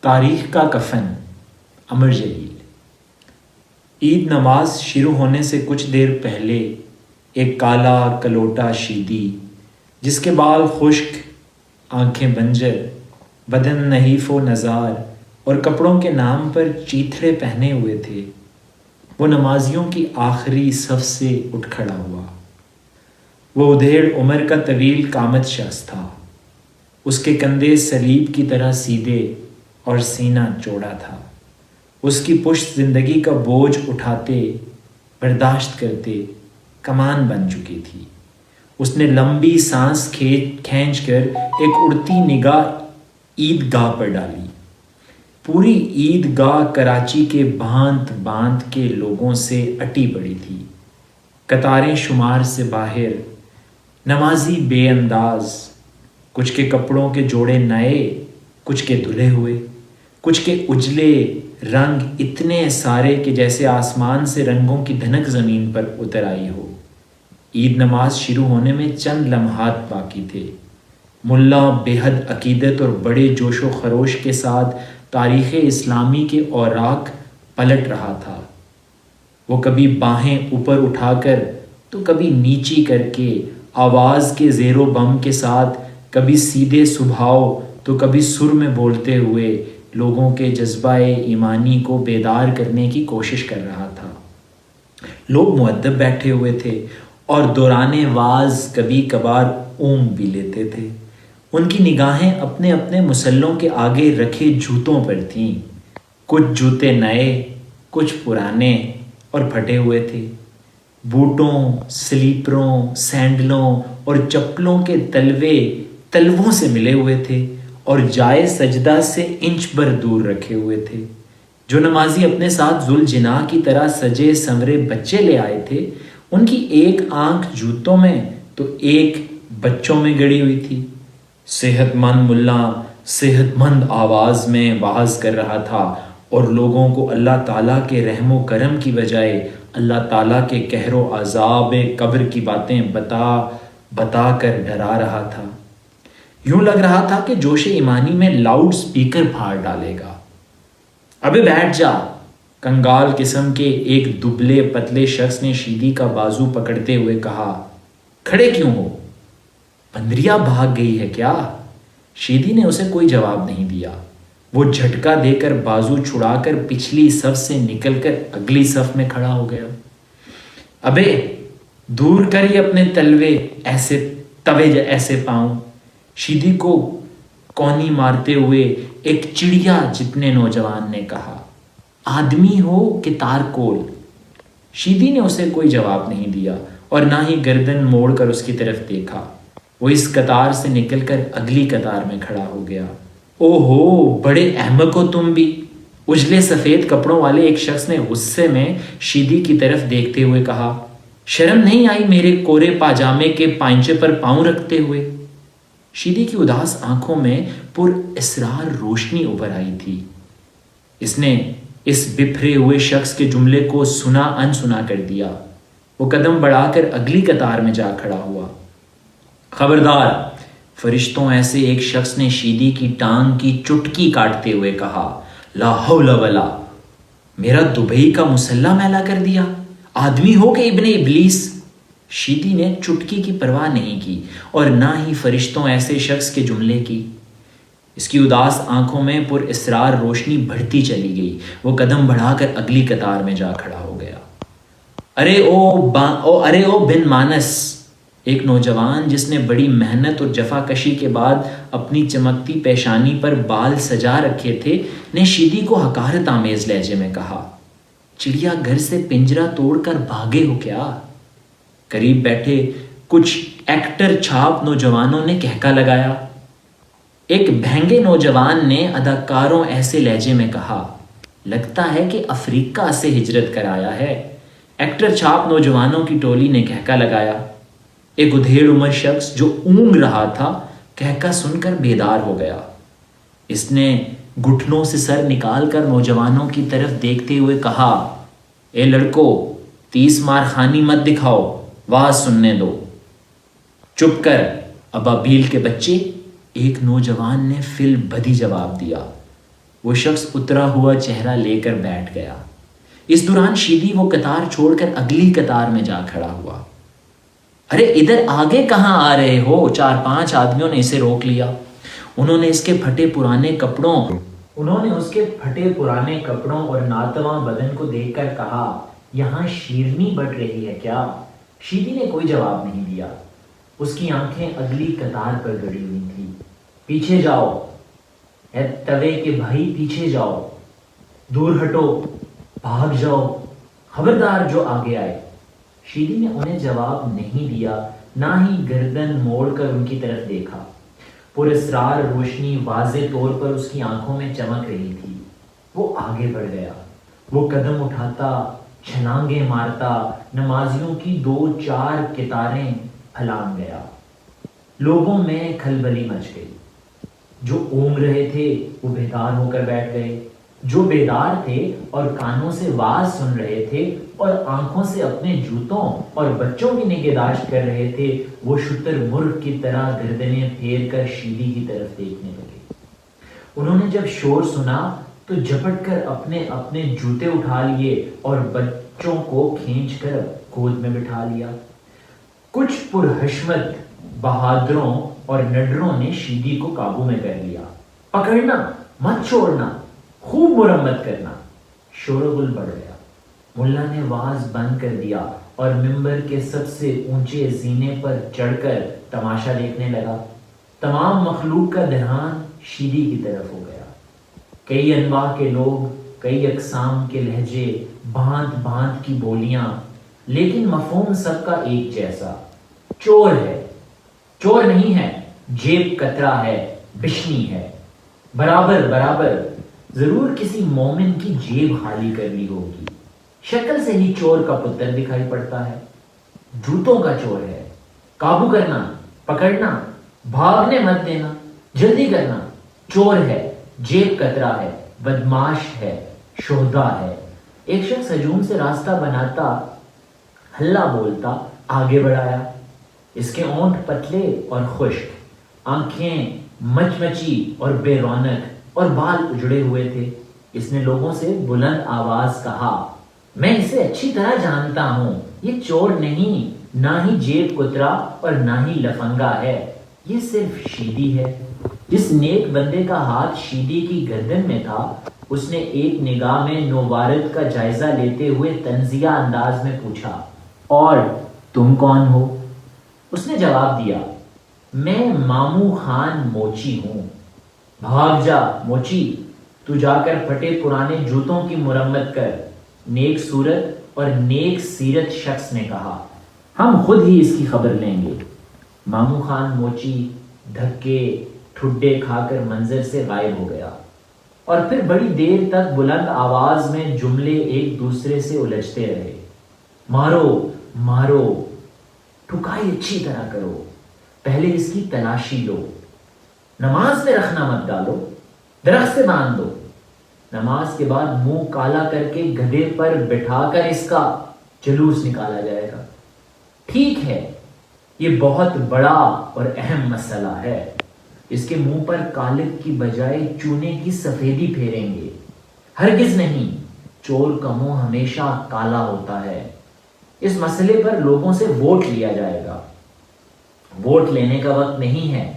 تاریخ کا کفن، امر جلیل۔ عید نماز شروع ہونے سے کچھ دیر پہلے ایک کالا کلوٹا شیدی، جس کے بال خشک، آنکھیں بنجر، بدن نحیف و نزار اور کپڑوں کے نام پر چیتھڑے پہنے ہوئے تھے، وہ نمازیوں کی آخری صف سے اٹھ کھڑا ہوا۔ وہ ادھیڑ عمر کا طویل قامت شخص تھا، اس کے کندھے صلیب کی طرح سیدھے اور سینہ چوڑا تھا۔ اس کی پشت زندگی کا بوجھ اٹھاتے، برداشت کرتے کمان بن چکی تھی۔ اس نے لمبی سانس کھینچ کر ایک اڑتی نگاہ عید گاہ پر ڈالی۔ پوری عید گاہ کراچی کے بھانت بھانت کے لوگوں سے اٹی پڑی تھی، قطاریں شمار سے باہر، نمازی بے انداز، کچھ کے کپڑوں کے جوڑے نئے، کچھ کے دھلے ہوئے، کچھ کے اجلے رنگ اتنے سارے کہ جیسے آسمان سے رنگوں کی دھنک زمین پر اتر آئی ہو۔ عید نماز شروع ہونے میں چند لمحات باقی تھے۔ ملا بے حد عقیدت اور بڑے جوش و خروش کے ساتھ تاریخ اسلامی کے اوراق پلٹ رہا تھا۔ وہ کبھی باہیں اوپر اٹھا کر تو کبھی نیچی کر کے، آواز کے زیر و بم کے ساتھ، کبھی سیدھے سبھاؤ تو کبھی سر میں بولتے ہوئے لوگوں کے جذبہ ایمانی کو بیدار کرنے کی کوشش کر رہا تھا۔ لوگ مؤدب بیٹھے ہوئے تھے اور دوران واز کبھی کبھار اونگ بھی لیتے تھے۔ ان کی نگاہیں اپنے اپنے مسلوں کے آگے رکھے جوتوں پر تھیں۔ کچھ جوتے نئے، کچھ پرانے اور پھٹے ہوئے تھے۔ بوٹوں، سلیپروں، سینڈلوں اور چپلوں کے تلووں سے ملے ہوئے تھے اور جائے سجدہ سے انچ بھر دور رکھے ہوئے تھے۔ جو نمازی اپنے ساتھ ذوالجناح کی طرح سجے سنورے بچے لے آئے تھے، ان کی ایک آنکھ جوتوں میں تو ایک بچوں میں گڑی ہوئی تھی۔ صحت مند ملا صحت مند آواز میں وعظ کر رہا تھا اور لوگوں کو اللہ تعالیٰ کے رحم و کرم کی بجائے اللہ تعالیٰ کے قہر و عذاب قبر کی باتیں بتا کر ڈرا رہا تھا۔ یوں لگ رہا تھا کہ جوش ایمانی میں لاؤڈ سپیکر پھاڑ ڈالے گا۔ ابے بیٹھ جا، کنگال قسم کے ایک دبلے پتلے شخص نے شیدی کا بازو پکڑتے ہوئے کہا۔ کھڑے کیوں ہو؟ بندریا بھاگ گئی ہے کیا؟ شیدی نے اسے کوئی جواب نہیں دیا۔ وہ جھٹکا دے کر بازو چھڑا کر پچھلی صف سے نکل کر اگلی صف میں کھڑا ہو گیا۔ ابے دور کر یہ اپنے تلوے، ایسے پاؤں۔ شیدی کو کونی مارتے ہوئے ایک چڑیا جتنے نوجوان نے کہا۔ آدمی ہو کہ تارکول؟ شیدی نے اسے کوئی جواب نہیں دیا اور نہ ہی گردن موڑ کر اس کی طرف دیکھا۔ وہ اس قطار سے نکل کر اگلی قطار میں کھڑا ہو گیا۔ او ہو، بڑے احمق ہو تم بھی، اجلے سفید کپڑوں والے ایک شخص نے غصے میں شیدی کی طرف دیکھتے ہوئے کہا۔ شرم نہیں آئی میرے کورے پاجامے کے پائنچے پر پاؤں رکھتے ہوئے؟ شیدی کی اداس آنکھوں میں پر اسرار روشنی ابھر آئی تھی۔ اس نے اس بپھرے ہوئے شخص کے جملے کو سنا انسنا کر دیا۔ وہ قدم بڑھا کر اگلی قطار میں جا کھڑا ہوا۔ خبردار، فرشتوں ایسے ایک شخص نے شیدی کی ٹانگ کی چٹکی کاٹتے ہوئے کہا۔ لا حول ولا، میرا دبئی کا مسلح میلا کر دیا؟ آدمی ہو کہ ابن ابلیس؟ شیدی نے چٹکی کی پرواہ نہیں کی اور نہ ہی فرشتوں ایسے شخص کے جملے کی۔ اس کی اداس آنکھوں میں پر اسرار روشنی بڑھتی چلی گئی۔ وہ قدم بڑھا کر اگلی قطار میں جا کھڑا ہو گیا۔ ارے او بن مانس، ایک نوجوان جس نے بڑی محنت اور جفا کشی کے بعد اپنی چمکتی پیشانی پر بال سجا رکھے تھے، نے شیدی کو حقارت آمیز لہجے میں کہا۔ چڑیا گھر سے پنجرا توڑ کر بھاگے ہو کیا؟ قریب بیٹھے کچھ ایکٹر چھاپ نوجوانوں نے کہکا لگایا۔ ایک بھینگے نوجوان نے اداکاروں ایسے لہجے میں کہا۔ لگتا ہے کہ افریقہ سے ہجرت کر آیا ہے۔ ایکٹر چھاپ نوجوانوں کی ٹولی نے کہکا لگایا۔ ایک ادھیڑ عمر شخص جو اونگ رہا تھا کہکا سن کر بیدار ہو گیا۔ اس نے گھٹنوں سے سر نکال کر نوجوانوں کی طرف دیکھتے ہوئے کہا۔ اے لڑکو، 30 مار خانی مت دکھاؤ، واز سننے دو۔ چپ کر ابابیل کے بچے، ایک نوجوان نے فل بدی جواب دیا۔ وہ شخص اترا ہوا چہرہ لے کر بیٹھ گیا۔ اس دوران شیدی وہ قطار چھوڑ کر اگلی قطار میں جا کھڑا ہوا۔ ارے ادھر آگے کہاں آ رہے ہو؟ 4-5 آدمیوں نے اسے روک لیا۔ انہوں نے اس کے پھٹے پرانے کپڑوں اور ناتواں بدن کو دیکھ کر کہا، یہاں شیرنی بٹ رہی ہے کیا؟ شیدی نے کوئی جواب نہیں دیا۔ اس کی آنکھیں اگلی قطار پر گڑی ہوئی تھی۔ پیچھے جاؤ اے توے کے بھائی، پیچھے جاؤ، دور ہٹو، بھاگ جاؤ، خبردار جو آگے آئے۔ شیدی نے انہیں جواب نہیں دیا، نہ ہی گردن موڑ کر ان کی طرف دیکھا۔ پراسرار روشنی واضح طور پر اس کی آنکھوں میں چمک رہی تھی۔ وہ آگے بڑھ گیا۔ وہ قدم اٹھاتا، چھلانگیں مارتا، نمازیوں کی 2-4 قطاریں پھلانگ گیا۔ لوگوں میں کھلبلی مچ گئی۔ جو اونگ رہے تھے وہ بیدار ہو کر بیٹھ گئے، جو بیدار تھے اور کانوں سے واز سن رہے تھے اور آنکھوں سے اپنے جوتوں اور بچوں کی نگہداشت کر رہے تھے، وہ شتر مرغ کی طرح گردنیں پھیر کر شیدی کی طرف دیکھنے لگے۔ انہوں نے جب شور سنا تو جھپٹ کر اپنے اپنے جوتے اٹھا لیے اور بچوں کو کھینچ کر گود میں بٹھا لیا۔ کچھ پرحشمت بہادروں اور نڈروں نے شیدی کو قابو میں کر لیا۔ پکڑنا، مت چھوڑنا، خوب مرمت کرنا۔ شور و غل بڑھ گیا۔ ملا نے واز بند کر دیا اور ممبر کے سب سے اونچے زینے پر چڑھ کر تماشا دیکھنے لگا۔ تمام مخلوق کا دھیان شیدی کی طرف ہو گیا۔ کئی انواع کے لوگ، کئی اقسام کے لہجے، بھانت بھانت کی بولیاں، لیکن مفہوم سب کا ایک جیسا، چور ہے۔ چور نہیں ہے، جیب کترا ہے، بشنی ہے۔ برابر برابر، ضرور کسی مومن کی جیب خالی کرنی ہوگی۔ شکل سے ہی چور کا پتر دکھائی پڑتا ہے۔ جوتوں کا چور ہے۔ قابو کرنا، پکڑنا، بھاگنے مت دینا، جلدی کرنا۔ چور ہے، جیب کترا ہے، بدماش ہے، شہدا ہے۔ ایک شخص ہجوم سے راستہ بناتا، ہلا بولتا آگے بڑھایا۔ اس کے اونٹ پتلے اور خشک، آنکھیں مچمچی اور بے رونق اور بال اجڑے ہوئے تھے۔ اس نے لوگوں سے بلند آواز کہا، میں اسے اچھی طرح جانتا ہوں، یہ چور نہیں، نہ ہی جیب کترا اور نہ ہی لفنگا ہے، یہ صرف شیدی ہے۔ جس نیک بندے کا ہاتھ شیدی کی گردن میں تھا، اس نے ایک نگاہ میں نووارد کا جائزہ لیتے ہوئے طنزیہ انداز میں پوچھا، اور تم کون ہو؟ اس نے جواب دیا، میں مامو خان موچی ہوں۔ بھاگ جا موچی، تو جا کر پھٹے پرانے جوتوں کی مرمت کر، نیک صورت اور نیک سیرت شخص نے کہا۔ ہم خود ہی اس کی خبر لیں گے۔ مامو خان موچی دھکے ٹھڈے کھا کر منظر سے غائب ہو گیا، اور پھر بڑی دیر تک بلند آواز میں جملے ایک دوسرے سے الجھتے رہے۔ مارو مارو، ٹھکائی اچھی طرح کرو، پہلے اس کی تلاشی لو، نماز میں رکھنا مت ڈالو، درخت سے باندھ دو، نماز کے بعد منہ کالا کر کے گدھے پر بٹھا کر اس کا جلوس نکالا جائے گا۔ ٹھیک ہے، یہ بہت بڑا اور اہم مسئلہ ہے۔ اس کے منہ پر کالک کی بجائے چونے کی سفیدی پھیریں گے۔ ہرگز نہیں، چور کا منہ ہمیشہ کالا ہوتا ہے۔ اس مسئلے پر لوگوں سے ووٹ لیا جائے گا۔ ووٹ لینے کا وقت نہیں ہے۔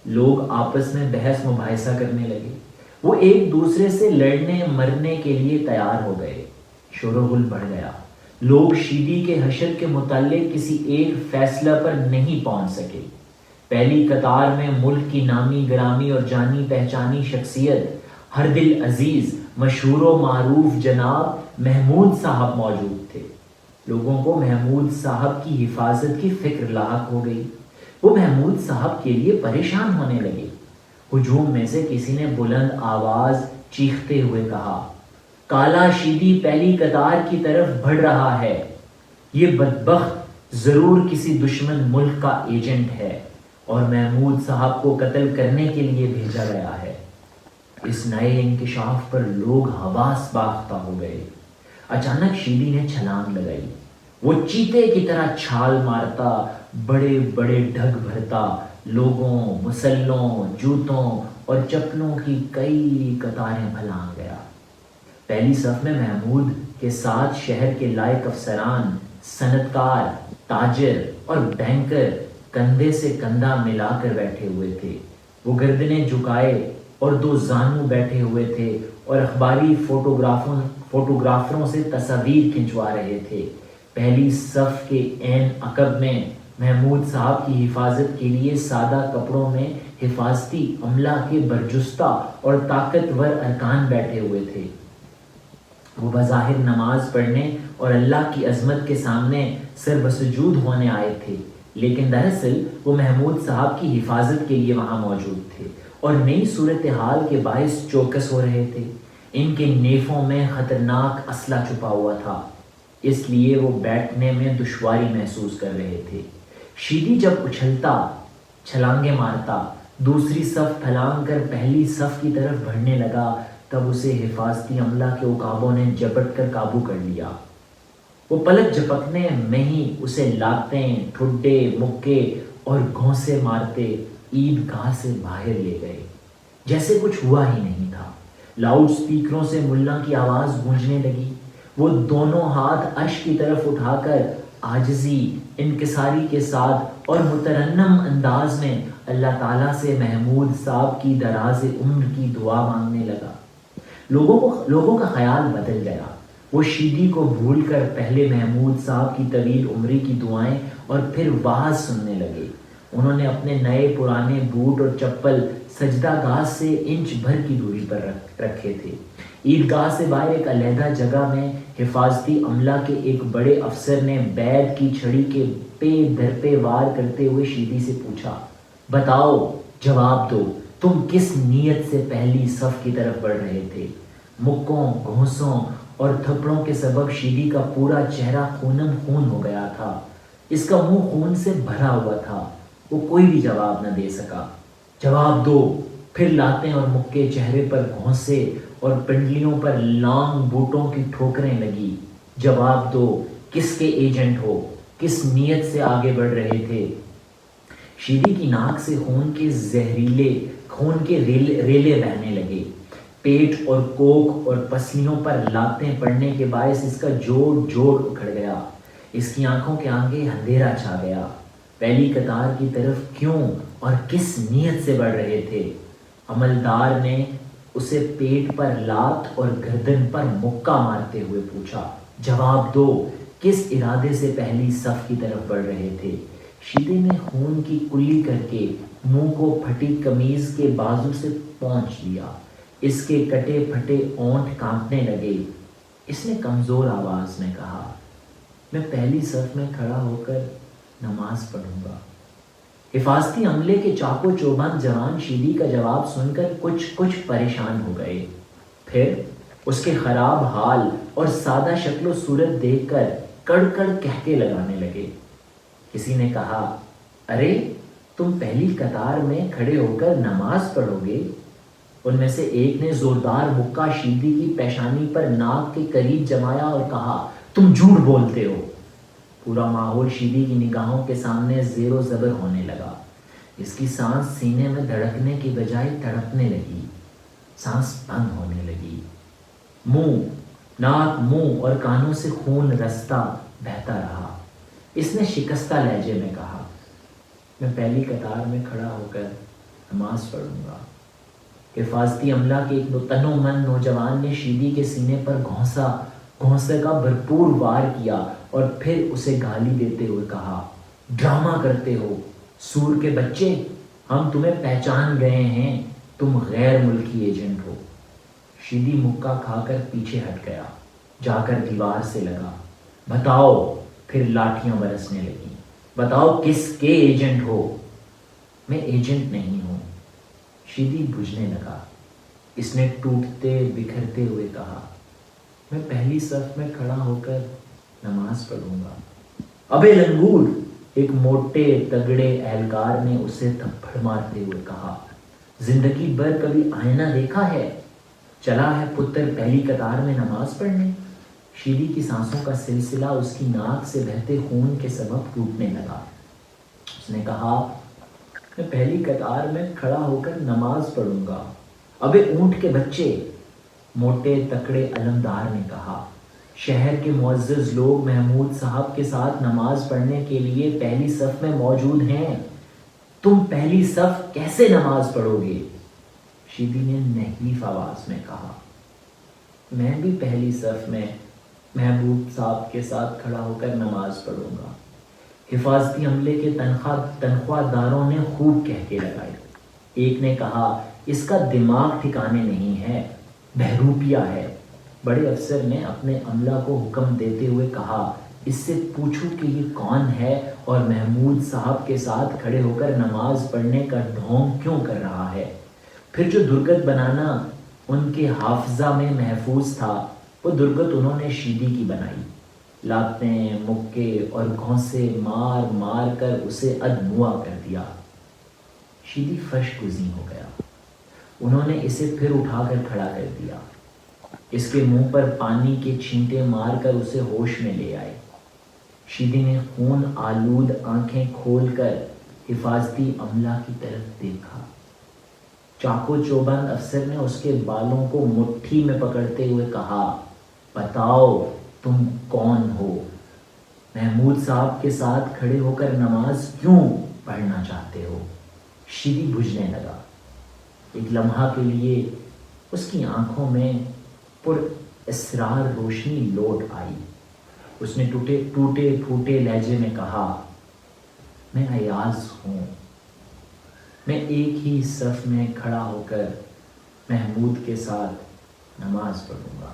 لوگ آپس میں بحث مباحثہ کرنے لگے۔ وہ ایک دوسرے سے لڑنے مرنے کے لیے تیار ہو گئے۔ شور و غل بڑھ گیا۔ لوگ شیدی کے حشر کے متعلق کسی ایک فیصلہ پر نہیں پہنچ سکے۔ پہلی قطار میں ملک کی نامی گرامی اور جانی پہچانی شخصیت، ہر دل عزیز، مشہور و معروف جناب محمود صاحب موجود تھے۔ لوگوں کو محمود صاحب کی حفاظت کی فکر لاحق ہو گئی۔ وہ محمود صاحب کے لیے پریشان ہونے لگے۔ ہجوم میں سے کسی نے بلند آواز چیختے ہوئے کہا، کالا شیدی پہلی قطار کی طرف بڑھ رہا ہے۔ یہ بدبخت ضرور کسی دشمن ملک کا ایجنٹ ہے اور محمود صاحب کو قتل کرنے کے لیے بھیجا گیا ہے۔ اس نئے انکشاف پر لوگ حواس باختہ ہو گئے۔ اچانک شیدی نے چھلانگ لگائی۔ وہ چیتے کی طرح چھال مارتا، بڑے بڑے ڈھگ بھرتا، لوگوں، مسلوں، جوتوں اور چپلوں کی کئی قطاریں پھلانگ گیا۔ پہلی صف میں محمود کے ساتھ شہر کے لائق افسران، صنعتکار، تاجر اور بینکر کندھے سے کندھا ملا کر بیٹھے ہوئے تھے۔ وہ گردنیں جھکائے اور دو زانو بیٹھے ہوئے تھے اور اخباری فوٹوگرافروں سے تصاویر کھنچوا رہے تھے۔ پہلی صف کے عین عقب میں محمود صاحب کی حفاظت کے لیے سادہ کپڑوں میں حفاظتی عملہ کے برجستہ اور طاقتور ارکان بیٹھے ہوئے تھے۔ وہ بظاہر نماز پڑھنے اور اللہ کی عظمت کے سامنے سر بسجود ہونے آئے تھے، لیکن دراصل وہ محمود صاحب کی حفاظت کے لیے وہاں موجود تھے اور نئی صورتحال کے باعث چوکس ہو رہے تھے۔ ان کے نیفوں میں خطرناک اسلحہ چھپا ہوا تھا، اس لیے وہ بیٹھنے میں دشواری محسوس کر رہے تھے۔ شیدی جب اچھلتا، چھلانگیں مارتا، دوسری صف پھلانگ کر پہلی صف کی طرف بڑھنے لگا، تب اسے حفاظتی عملہ کے عقابوں نے جبٹ کر قابو کر لیا۔ وہ پلک جھپکنے میں ہی اسے لاتیں، ٹھڈے، مکے اور گھونسے مارتے عیدگاہ سے باہر لے گئے، جیسے کچھ ہوا ہی نہیں تھا۔ لاؤڈ سپیکروں سے ملا کی آواز گونجنے لگی۔ وہ دونوں ہاتھ عرش کی طرف اٹھا کر عاجزی، انکساری کے ساتھ اور مترنم انداز میں اللہ تعالیٰ سے محمود صاحب کی دراز عمر کی دعا مانگنے لگا۔ لوگوں کا خیال بدل گیا۔ وہ شیدی کو بھول کر پہلے محمود صاحب کی طویل عمری کی دعائیں اور پھر وعظ سننے لگے۔ انہوں نے اپنے نئے پرانے بوٹ اور چپل سجدہ گاہ سے انچ بھر کی دوری پر رکھے تھے۔ عیدگاہ سے باہر ایک علیحدہ جگہ میں حفاظتی عملہ کے ایک بڑے افسر نے بیت کی چھڑی کے پے در پہ وار کرتے ہوئے شیدی سے پوچھا، بتاؤ، جواب دو، تم کس نیت سے پہلی صف کی طرف بڑھ رہے تھے؟ مکوں، گھونسوں اور تھپڑوں کے سبب شیدی کا پورا چہرہ خونم خون ہو گیا تھا۔ اس کا منہ خون سے بھرا ہوا تھا۔ وہ کوئی بھی جواب نہ دے سکا۔ جواب دو۔ پھر لاتیں اور مکے، چہرے پر گھونسے اور پنڈلیوں پر لانگ بوٹوں کی ٹھوکریں لگی۔ جواب دو، کس کے ایجنٹ ہو؟ کس نیت سے آگے بڑھ رہے تھے؟ شیدی کی ناک سے خون کے ریلے بہنے لگے۔ پیٹ اور کوکھ اور پسلیوں پر لاتیں پڑنے کے باعث اس کا جوڑ اکھڑ گیا۔ اس کی آنکھوں کے آگے اندھیرا چھا گیا۔ پہلی قطار کی طرف کیوں اور کس نیت سے بڑھ رہے تھے؟ عملدار نے اسے پیٹ پر لات اور گردن پر مکہ مارتے ہوئے پوچھا، جواب دو، کس ارادے سے پہلی صف کی طرف بڑھ رہے تھے؟ شیدی نے خون کی کلی کر کے منہ کو پھٹی قمیض کے بازو سے پونچھ لیا۔ اس کے کٹے پھٹے اونٹ کانپنے لگے۔ اس نے کمزور آواز میں کہا، میں پہلی صف میں کھڑا ہو کر نماز پڑھوں گا۔ حفاظتی عملے کے چاقو چوبند جوان شیدی کا جواب سن کر کچھ پریشان ہو گئے، پھر اس کے خراب حال اور سادہ شکل و صورت دیکھ کر کڑ کڑ کہکے لگانے لگے۔ کسی نے کہا، ارے تم پہلی قطار میں کھڑے ہو کر نماز پڑھو گے؟ ان میں سے ایک نے زوردار مکہ شیدی کی پیشانی پر ناک کے قریب جمایا اور کہا، تم جھوٹ بولتے ہو۔ پورا ماحول شیدی کی نگاہوں کے سامنے زیر و زبر ہونے لگا۔ اس کی سانس سینے میں دھڑکنے کی بجائے تڑپنے لگی، سانس بند ہونے لگی۔ ناک، منہ اور کانوں سے خون رستا بہتا رہا۔ اس نے شکستہ لہجے میں کہا، میں پہلی قطار میں کھڑا ہو کر نماز پڑھوں گا۔ حفاظتی عملہ کے ایک تنومند نوجوان نے شیدی کے سینے پر گھونسے کا بھرپور وار کیا اور پھر اسے گالی دیتے ہوئے کہا، ڈرامہ کرتے ہو، سور کے بچے، ہم تمہیں پہچان گئے ہیں، تم غیر ملکی ایجنٹ ہو۔ شیدی مکہ کھا کر پیچھے ہٹ گیا، جا کر دیوار سے لگا، بتاؤ۔ پھر لاٹھیاں برسنے لگیں، بتاؤ کس کے ایجنٹ ہو؟ میں ایجنٹ نہیں ہوں۔ شیدی بجھنے لگا۔ اس نے ٹوٹتے بکھرتے ہوئے کہا، میں پہلی صف میں کھڑا ہو کر نماز پڑھوں گا۔ ابے لنگور، ایک موٹے تگڑے اہلکار نے اسے تھپڑ مارتے ہوئے کہا، زندگی بھر کبھی آئینہ دیکھا ہے؟ چلا ہے پتر پہلی قطار میں نماز پڑھنے؟ شیدی کی سانسوں کا سلسلہ اس کی ناک سے بہتے خون کے سبب ٹوٹنے لگا۔ اس نے کہا، میں پہلی قطار میں کھڑا ہو کر نماز پڑھوں گا۔ ابے اونٹ کے بچے، موٹے تکڑے علمدار نے کہا، شہر کے معزز لوگ محمود صاحب کے ساتھ نماز پڑھنے کے لیے پہلی صف میں موجود ہیں، تم پہلی صف کیسے نماز پڑھو گے؟ شیدی نے نحیف آواز میں کہا، میں بھی پہلی صف میں محبوب صاحب کے ساتھ کھڑا ہو کر نماز پڑھوں گا۔ حفاظتی عملے کے تنخواہ داروں نے خوب کہکے لگائے۔ ایک نے کہا، اس کا دماغ ٹھکانے نہیں ہے، بہروپیہ ہے۔ بڑے افسر نے اپنے عملہ کو حکم دیتے ہوئے کہا، اس سے پوچھو کہ یہ کون ہے اور محمود صاحب کے ساتھ کھڑے ہو کر نماز پڑھنے کا ڈھونگ کیوں کر رہا ہے؟ پھر جو درگت بنانا ان کے حافظہ میں محفوظ تھا، وہ درگت انہوں نے شیدی کی بنائی۔ لاتیں، مکے اور گھونسے مار مار کر اسے ادموا کر دیا۔ شیدی فش گزین ہو گیا۔ انہوں نے اسے پھر اٹھا کر کھڑا کر دیا۔ اس کے منہ پر پانی کے چھینٹے مار کر اسے ہوش میں لے آئے۔ شیدی نے خون آلود آنکھیں کھول کر حفاظتی عملہ کی طرف دیکھا۔ چاقو چوبند افسر نے اس کے بالوں کو مٹھی میں پکڑتے ہوئے کہا، بتاؤ تم کون ہو؟ محمود صاحب کے ساتھ کھڑے ہو کر نماز کیوں پڑھنا چاہتے ہو؟ شیدی بجھنے لگا۔ ایک لمحہ کے لیے اس کی آنکھوں میں پر اسرار روشنی لوٹ آئی۔ اس نے ٹوٹے پھوٹے لہجے میں کہا، میں ایاز ہوں، میں ایک ہی صف میں کھڑا ہو کر محمود کے ساتھ نماز پڑھوں گا۔